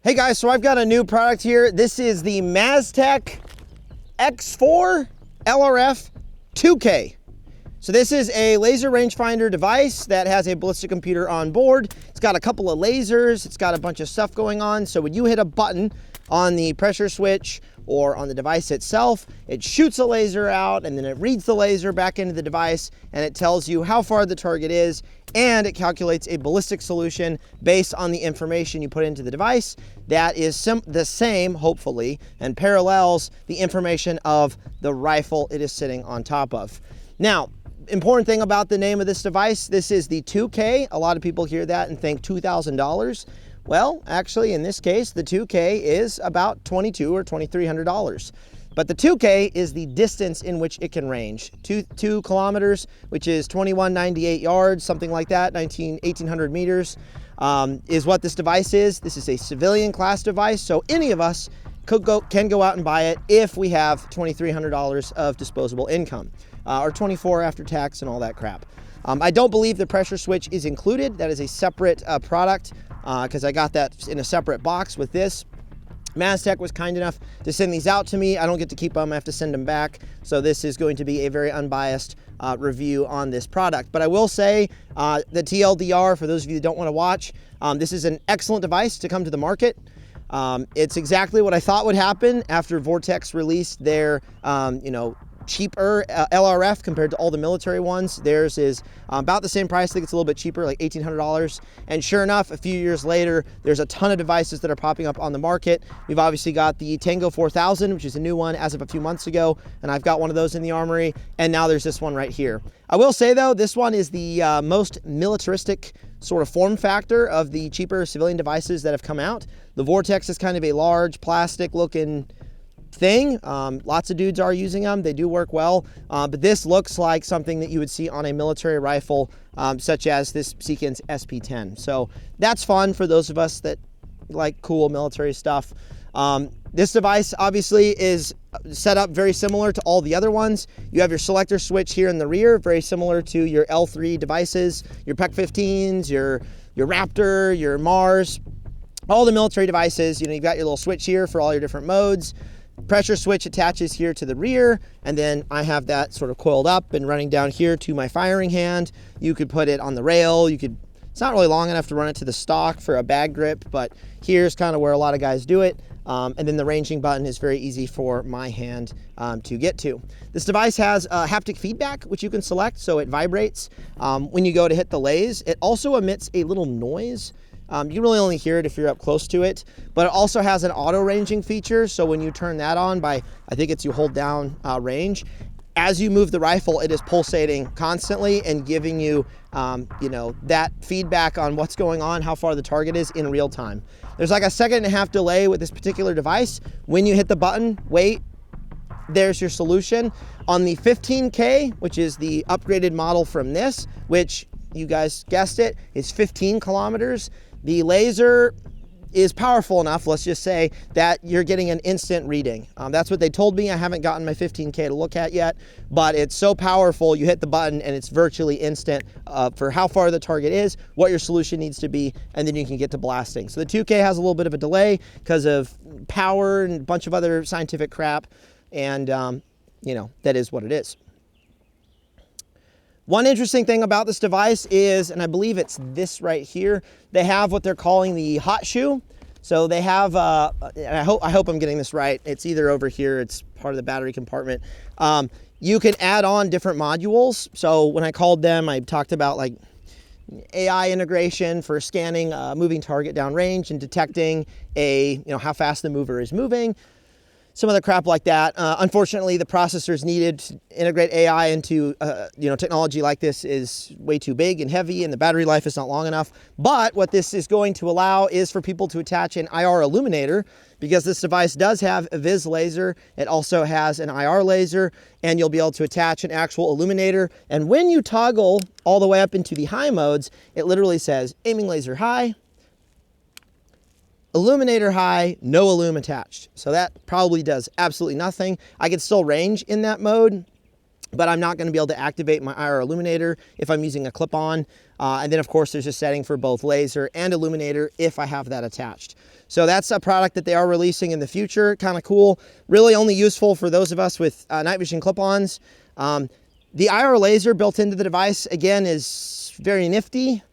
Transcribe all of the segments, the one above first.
Hey guys, so I've got a new product here. This is the Maztech X4-LRF 2K. So this is a laser rangefinder device that has a ballistic computer on board. It's got a couple of lasers. It's got a bunch of stuff going on. So when you hit a button on the pressure switch or on the device itself, it shoots a laser out and then it reads the laser back into the device and it tells you how far the target is, and it calculates a ballistic solution based on the information you put into the device that is the same, hopefully, and parallels the information of the rifle it is sitting on top of. Now, important thing about the name of this device, this is the 2K. A lot of people hear that and think $2,000. Well, actually, in this case, the 2K is about $2,200 or $2,300. But the 2K is the distance in which it can range. 2 kilometers, which is 2198 yards, something like that, 1,800 meters, is what this device is. This is a civilian class device, so any of us can go out and buy it if we have $2,300 of disposable income, or $2,400 after tax and all that crap. I don't believe the pressure switch is included. That is a separate product, because I got that in a separate box with this. Maztec was kind enough to send these out to me. I don't get to keep them, I have to send them back. So this is going to be a very unbiased review on this product. But I will say, the TLDR, for those of you that don't want to watch, this is an excellent device to come to the market. It's exactly what I thought would happen after Vortex released their, cheaper LRF compared to all the military ones. Theirs is about the same price. I think it's a little bit cheaper, like $1,800. And sure enough, a few years later, there's a ton of devices that are popping up on the market. We've obviously got the Tango 4000, which is a new one as of a few months ago, and I've got one of those in the Armory. And now there's this one right here. I will say though, this one is the most militaristic sort of form factor of the cheaper civilian devices that have come out. The Vortex is kind of a large plastic looking thing. Lots of dudes are using them. They do work well, but this looks like something that you would see on a military rifle, such as this Sequence SP10. So that's fun for those of us that like cool military stuff. This device obviously is set up very similar to all the other ones. You have your selector switch here in the rear, very similar to your L3 devices, your PEC-15s, your Raptor, your Mars, all the military devices. You've got your little switch here for all your different modes. Pressure switch attaches here to the rear, and then I have that sort of coiled up and running down here to my firing hand. You could put it on the rail. It's not really long enough to run it to the stock for a bag grip, but here's kind of where a lot of guys do it. And then the ranging button is very easy for my hand to get to. This device has haptic feedback, which you can select, so it vibrates when you go to hit the lays. It also emits a little noise. You can really only hear it if you're up close to it, but it also has an auto ranging feature. So when you turn that on by, I think it's you hold down range, as you move the rifle, it is pulsating constantly and giving you, that feedback on what's going on, how far the target is in real time. There's like a 1.5 second delay with this particular device. When you hit the button, wait, there's your solution. On the 15K, which is the upgraded model from this, which you guys guessed it, is 15 kilometers. The laser is powerful enough, let's just say, that you're getting an instant reading. That's what they told me. I haven't gotten my 15K to look at yet, but it's so powerful, you hit the button and it's virtually instant for how far the target is, what your solution needs to be, and then you can get to blasting. So the 2K has a little bit of a delay because of power and a bunch of other scientific crap, and that is what it is. One interesting thing about this device is, and I believe it's this right here, they have what they're calling the hot shoe. So they have, and I hope I'm getting this right. It's either over here, it's part of the battery compartment. You can add on different modules. So when I called them, I talked about like AI integration for scanning a moving target downrange and detecting how fast the mover is moving. Some other crap like that. Unfortunately, the processors needed to integrate AI into technology like this is way too big and heavy, and the battery life is not long enough. But what this is going to allow is for people to attach an IR illuminator, because this device does have a vis laser. It also has an IR laser, and you'll be able to attach an actual illuminator. And when you toggle all the way up into the high modes, it literally says aiming laser high, illuminator high, no illum attached. So that probably does absolutely nothing. I could still range in that mode, but I'm not going to be able to activate my IR illuminator if I'm using a clip-on. And then of course there's a setting for both laser and illuminator if I have that attached. So that's a product that they are releasing in the future, kind of cool. Really only useful for those of us with night vision clip-ons. The IR laser built into the device, again, is very nifty.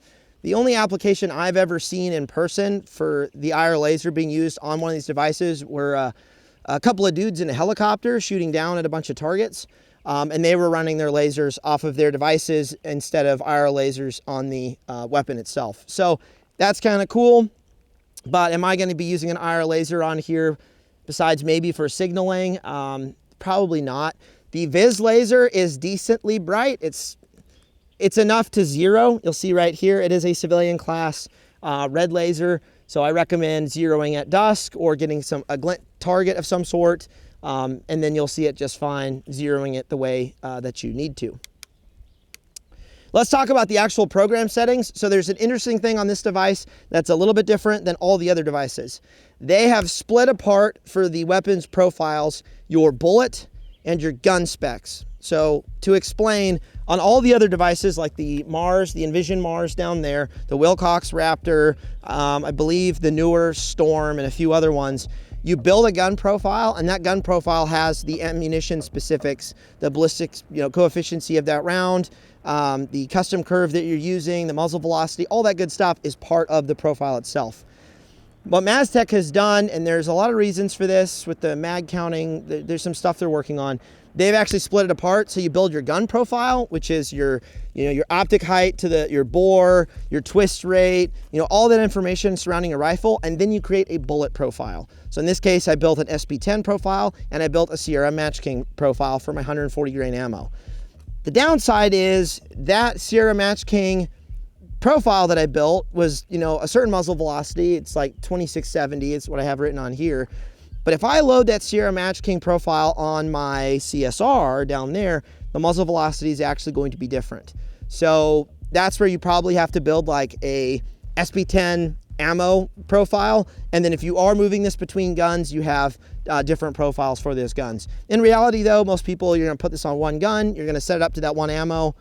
The only application I've ever seen in person for the IR laser being used on one of these devices were a couple of dudes in a helicopter shooting down at a bunch of targets. And they were running their lasers off of their devices instead of IR lasers on the weapon itself. So that's kind of cool. But am I going to be using an IR laser on here besides maybe for signaling? Probably not. The Viz laser is decently bright. It's enough to zero. You'll see right here, it is a civilian class red laser. So I recommend zeroing at dusk or getting a glint target of some sort. And then you'll see it just fine, zeroing it the way that you need to. Let's talk about the actual program settings. So there's an interesting thing on this device that's a little bit different than all the other devices. They have split apart for the weapons profiles your bullet and your gun specs. So to explain, on all the other devices like the Mars, the Envision Mars down there, the Wilcox Raptor, I believe the newer Storm and a few other ones, you build a gun profile, and that gun profile has the ammunition specifics, the ballistic coefficient of that round, the custom curve that you're using, the muzzle velocity, all that good stuff is part of the profile itself. What Maztec has done, and there's a lot of reasons for this with the mag counting, there's some stuff they're working on. They've actually split it apart. So you build your gun profile, which is your optic height to your bore, your twist rate, all that information surrounding a rifle, and then you create a bullet profile. So in this case, I built an SP10 profile and I built a Sierra Match King profile for my 140 grain ammo. The downside is that Sierra Match King profile that I built was, a certain muzzle velocity. It's like 2670 is what I have written on here. But if I load that Sierra Match King profile on my CSR down there, the muzzle velocity is actually going to be different. So that's where you probably have to build like a SP10 ammo profile. And then if you are moving this between guns, you have different profiles for those guns. In reality though, most people, you're gonna put this on one gun, you're gonna set it up to that one ammo,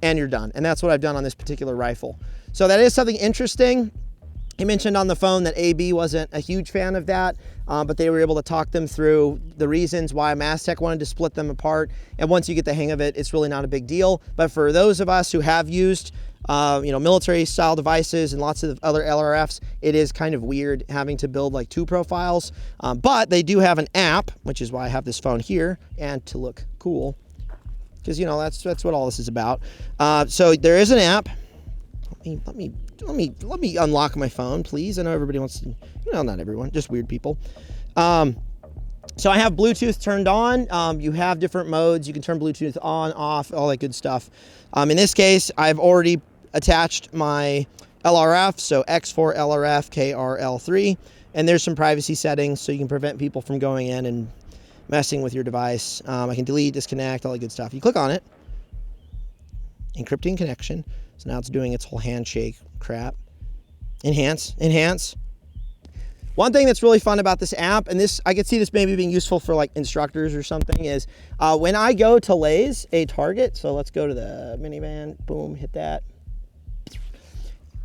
and you're done. And that's what I've done on this particular rifle. So that is something interesting. He mentioned on the phone that AB wasn't a huge fan of that, but they were able to talk them through the reasons why Maztec wanted to split them apart. And once you get the hang of it, it's really not a big deal. But for those of us who have used military style devices and lots of other LRFs, it is kind of weird having to build like two profiles. But they do have an app, which is why I have this phone here, and to look cool, because that's what all this is about. So there is an app. Let me unlock my phone, please. I know everybody wants to, not everyone, just weird people. So I have Bluetooth turned on. You have different modes. You can turn Bluetooth on, off, all that good stuff. In this case, I've already attached my LRF, so X4-LRF KRL3, and there's some privacy settings so you can prevent people from going in and messing with your device. I can delete, disconnect, all that good stuff. You click on it, encrypting connection. So now it's doing its whole handshake crap. Enhance. One thing that's really fun about this app, and I could see this maybe being useful for like instructors or something, is when I go to laze a target, so let's go to the minivan, boom, hit that.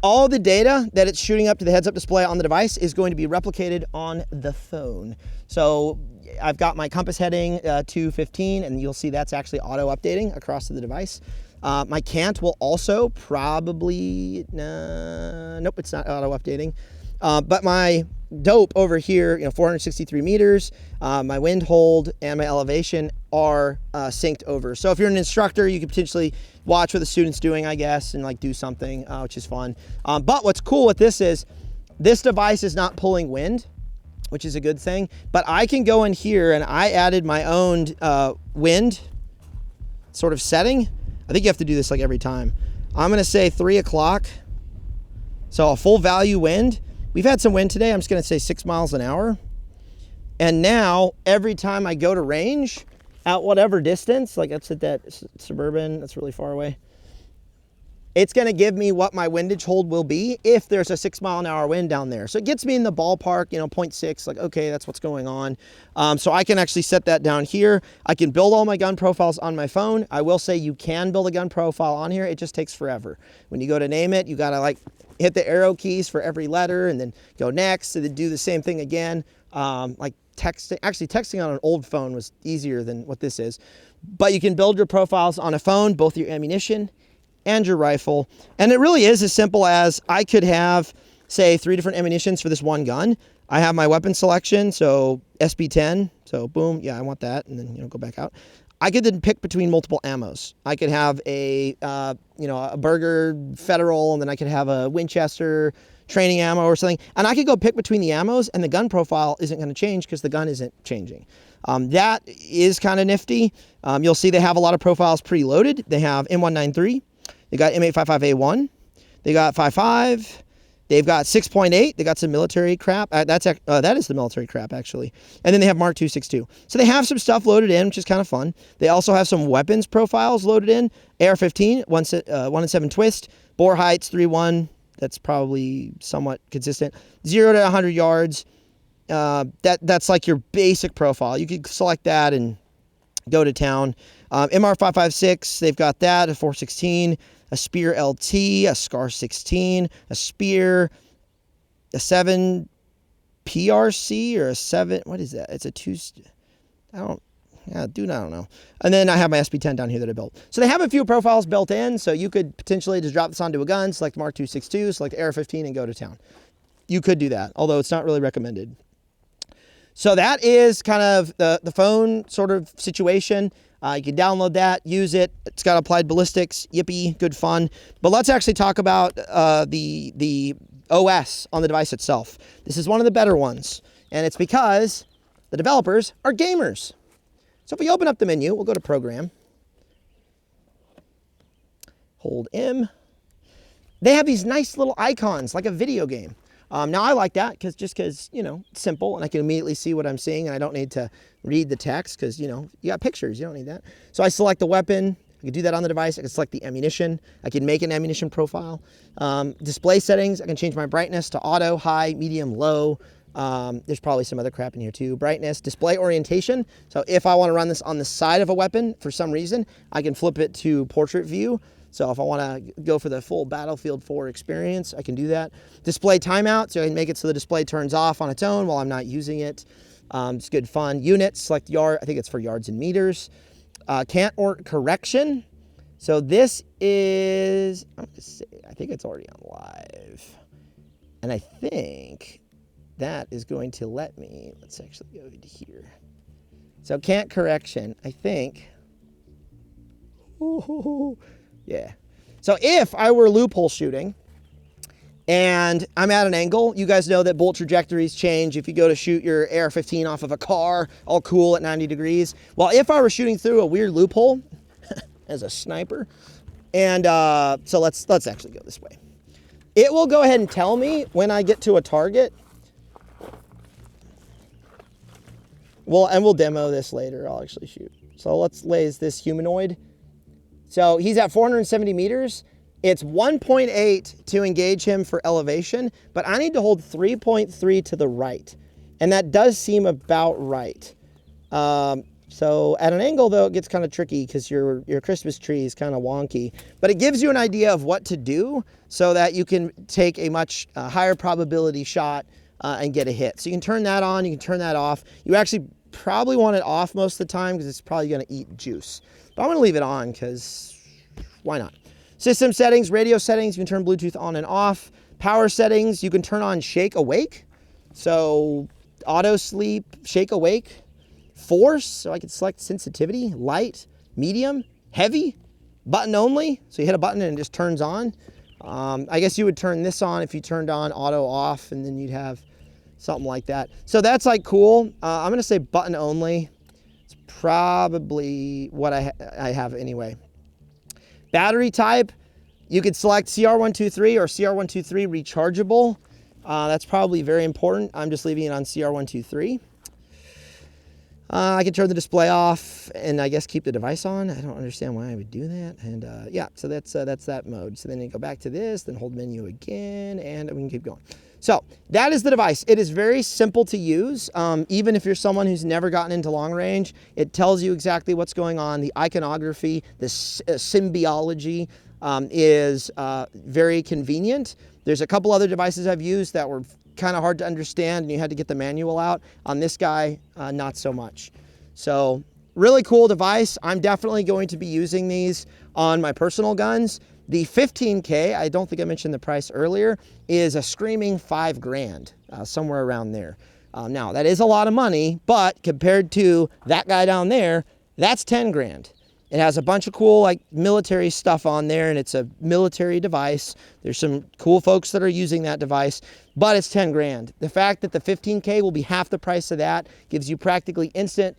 All the data that it's shooting up to the heads-up display on the device is going to be replicated on the phone. So I've got my compass heading 215, and you'll see that's actually auto-updating across to the device. My cant will also probably, nope, it's not auto-updating. But my dope over here, 463 meters, my wind hold and my elevation are synced over. So if you're an instructor, you could potentially watch what the student's doing, I guess, and like do something, which is fun. But what's cool with this is this device is not pulling wind, which is a good thing. But I can go in here and I added my own wind sort of setting. I think you have to do this like every time. I'm gonna say 3 o'clock. So a full value wind. We've had some wind today. I'm just gonna say 6 miles an hour. And now every time I go to range at whatever distance, like let's hit that Suburban, that's really far away. it's going to give me what my windage hold will be if there's a 6-mile-an-hour wind down there. So it gets me in the ballpark, you know, 0.6, like, okay, that's what's going on. So I can actually set that down here. I can build all my gun profiles on my phone. I will say you can build a gun profile on here. It just takes forever. When you go to name it, you got to like hit the arrow keys for every letter and then go next and then do the same thing again. Like texting, actually texting on an old phone was easier than what this is. But you can build your profiles on a phone, both your ammunition and your rifle. And it really is as simple as I could have, say, 3 different ammunitions for this one gun. I have my weapon selection, so SB10, so boom, yeah, I want that, and then, you know, go back out. I could then pick between multiple ammos. I could have a, you know, a Berger Federal, and then I could have a Winchester training ammo or something. And I could go pick between the ammos, and the gun profile isn't going to change because the gun isn't changing. That is kind of nifty. You'll see they have a lot of profiles preloaded. They have M193. They got M855A1. They got 5.5. They've got 6.8. They got some military crap. That is the military crap, actually. And then they have Mark 262. So they have some stuff loaded in, which is kind of fun. They also have some weapons profiles loaded in. AR-15, 1-7 twist. Bore heights, 3.1. That's probably somewhat consistent. 0 to 100 yards. That's like your basic profile. You could select that and go to town. MR556, they've got that, a 416, a Spear LT, a Scar 16, a Spear, a 7 PRC or a 7, what is that? It's a 2, I don't know. And then I have my SB10 down here that I built. So they have a few profiles built in, so you could potentially just drop this onto a gun, select Mark 262, select AR-15 and go to town. You could do that, although it's not really recommended. So that is kind of the phone sort of situation. You can download that, use it. It's got applied ballistics, yippee, good fun. But let's actually talk about the OS on the device itself. This is one of the better ones, and it's because the developers are gamers. So if we open up the menu, we'll go to Program. Hold M. They have these nice little icons, like a video game. Now I like that because, you know, it's simple and I can immediately see what I'm seeing and I don't need to read the text because, you know, you got pictures, you don't need that. So I select the weapon. I can do that on the device. I can select the ammunition. I can make an ammunition profile. Display settings, I can change my brightness to auto, high, medium, low. There's probably some other crap in here too. Brightness, display orientation. So if I want to run this on the side of a weapon for some reason, I can flip it to portrait view. So if I want to go for the full Battlefield 4 experience, I can do that. Display timeout, so I can make it so the display turns off on its own while I'm not using it. It's good fun. Units, select yard, I think it's for yards and meters. Cant or correction. So this is, I'm going to say, I think it's already on live. And I think that is going to let me, let's actually go to here. So cant correction, I think. Ooh, yeah. So if I were loophole shooting and I'm at an angle, you guys know that bolt trajectories change if you go to shoot your AR-15 off of a car, all cool at 90 degrees. Well, if I were shooting through a weird loophole as a sniper, and so let's actually go this way. It will go ahead and tell me when I get to a target. Well, and we'll demo this later. I'll actually shoot. So let's laze this humanoid. So he's at 470 meters. It's 1.8 to engage him for elevation, but I need to hold 3.3 to the right. And that does seem about right. So at an angle though, it gets kind of tricky because your Christmas tree is kind of wonky, but it gives you an idea of what to do so that you can take a much higher probability shot and get a hit. So you can turn that on, you can turn that off. You actually probably want it off most of the time because it's probably gonna eat juice. But I'm gonna leave it on because why not? System settings, radio settings, you can turn Bluetooth on and off. Power settings, you can turn on shake awake. So auto sleep, shake awake. Force, so I can select sensitivity, light, medium, heavy, button only. So you hit a button and it just turns on. I guess you would turn this on if you turned on auto off and then you'd have something like that. So that's like cool. I'm gonna say button only. It's probably what I have anyway. Battery type, you could select CR123 or CR123 rechargeable. That's probably very important. I'm just leaving it on CR123. I can turn the display off and I guess keep the device on. I don't understand why I would do that. And yeah, so that's that mode. So then you go back to this, then hold menu again, and we can keep going. So that is the device. It is very simple to use. Even if you're someone who's never gotten into long range, it tells you exactly what's going on. The iconography, the symbiology is very convenient. There's a couple other devices I've used that were kind of hard to understand and you had to get the manual out. On this guy, not so much. So really cool device. I'm definitely going to be using these on my personal guns. The 15K, I don't think I mentioned the price earlier, is a screaming $5,000, somewhere around there. Now that is a lot of money, but compared to that guy down there, that's 10 grand. It has a bunch of cool like military stuff on there, and it's a military device. There's some cool folks that are using that device, but it's 10 grand. The fact that the 15K will be half the price of that gives you practically instant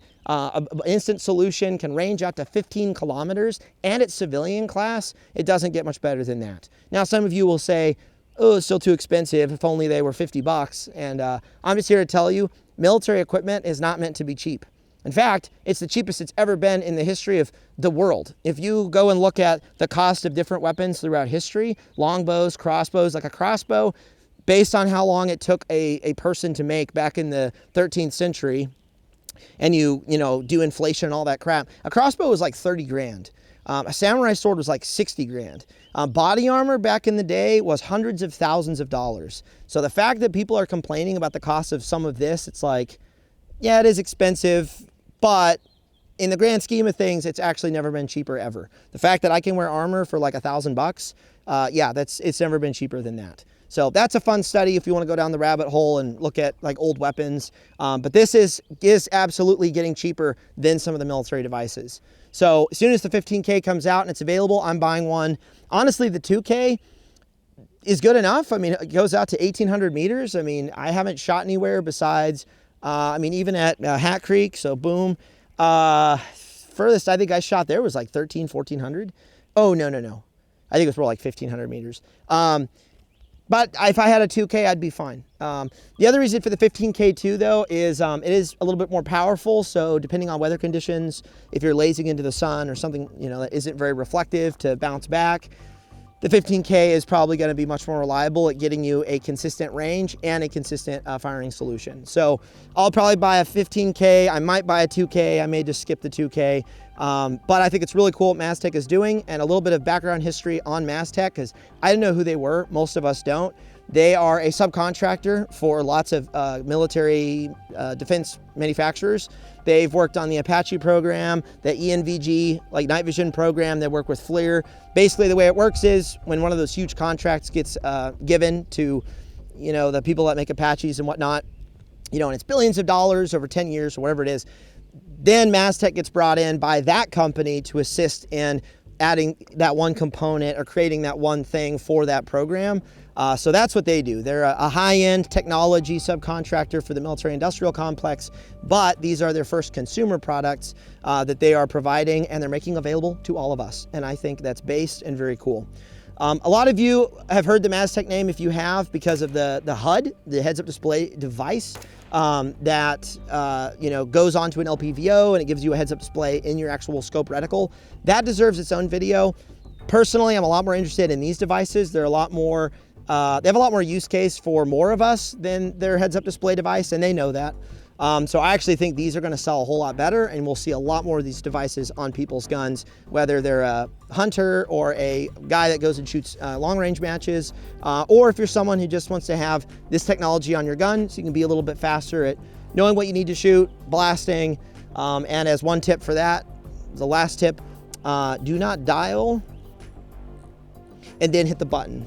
solution, can range out to 15 kilometers, and it's civilian class. It doesn't get much better than that. Now, some of you will say, oh, it's still too expensive. If only they were 50 bucks. And I'm just here to tell you, military equipment is not meant to be cheap. In fact, it's the cheapest it's ever been in the history of the world. If you go and look at the cost of different weapons throughout history, longbows, crossbows, like a crossbow, based on how long it took a person to make back in the 13th century, and you know, do inflation and all that crap, a crossbow was like 30 grand. A samurai sword was like 60 grand. Body armor back in the day was hundreds of thousands of dollars. So the fact that people are complaining about the cost of some of this, it's like, yeah, it is expensive, but in the grand scheme of things, it's actually never been cheaper ever. The fact that I can wear armor for like $1,000, yeah, it's never been cheaper than that. So that's a fun study if you want to go down the rabbit hole and look at like old weapons. But this is absolutely getting cheaper than some of the military devices. So as soon as the 15K comes out and it's available, I'm buying one. Honestly, the 2K is good enough. I mean, it goes out to 1,800 meters. I mean, I haven't shot anywhere besides, I mean, even at Hat Creek, so boom. Furthest I think I shot there was like 1,400. Oh, no. I think it was more like 1,500 meters. But if I had a 2K, I'd be fine. The other reason for the 15K too, though, is it is a little bit more powerful. So depending on weather conditions, if you're lasing into the sun or something, you know, that isn't very reflective to bounce back, the 15K is probably going to be much more reliable at getting you a consistent range and a consistent firing solution. So I'll probably buy a 15K. I might buy a 2K. I may just skip the 2K. But I think it's really cool what Maztec is doing, and a little bit of background history on Maztec, because I didn't know who they were. Most of us don't. They are a subcontractor for lots of military defense manufacturers. They've worked on the Apache program, the ENVG, like night vision program. They work with FLIR. Basically, the way it works is when one of those huge contracts gets given to, you know, the people that make Apaches and whatnot, you know, and it's billions of dollars over 10 years or whatever it is, then Maztec gets brought in by that company to assist in adding that one component or creating that one thing for that program. So that's what they do. They're a high-end technology subcontractor for the military-industrial complex, but these are their first consumer products that they are providing, and they're making available to all of us. And I think that's based and very cool. A lot of you have heard the Maztec name, if you have, because of the HUD, the heads-up display device that you know, goes onto an LPVO and it gives you a heads-up display in your actual scope reticle. That deserves its own video. Personally, I'm a lot more interested in these devices. They're a lot more, they have a lot more use case for more of us than their heads-up display device, and they know that. So I actually think these are going to sell a whole lot better, and we'll see a lot more of these devices on people's guns, whether they're a hunter or a guy that goes and shoots long-range matches, or if you're someone who just wants to have this technology on your gun so you can be a little bit faster at knowing what you need to shoot, blasting, and as one tip for that, the last tip, do not dial and then hit the button.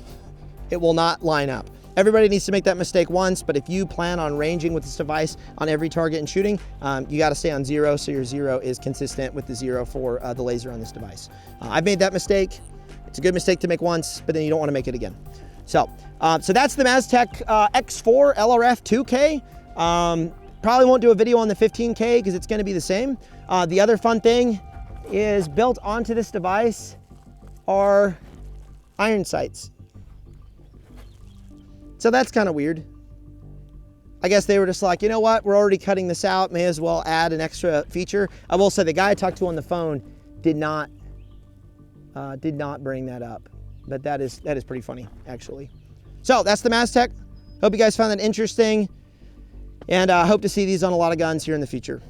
It will not line up. Everybody needs to make that mistake once, but if you plan on ranging with this device on every target and shooting, you got to stay on 0, so your 0 is consistent with the 0 for the laser on this device. I've made that mistake. It's a good mistake to make once, but then you don't want to make it again. So that's the Maztech X4-LRF 2K. Probably won't do a video on the 15K because it's going to be the same. The other fun thing is built onto this device are iron sights. So that's kind of weird. I guess they were just like, you know what, we're already cutting this out, may as well add an extra feature. I will say the guy I talked to on the phone did not bring that up, but that is pretty funny, actually. So that's the Maztec. Hope you guys found that interesting, and I hope to see these on a lot of guns here in the future.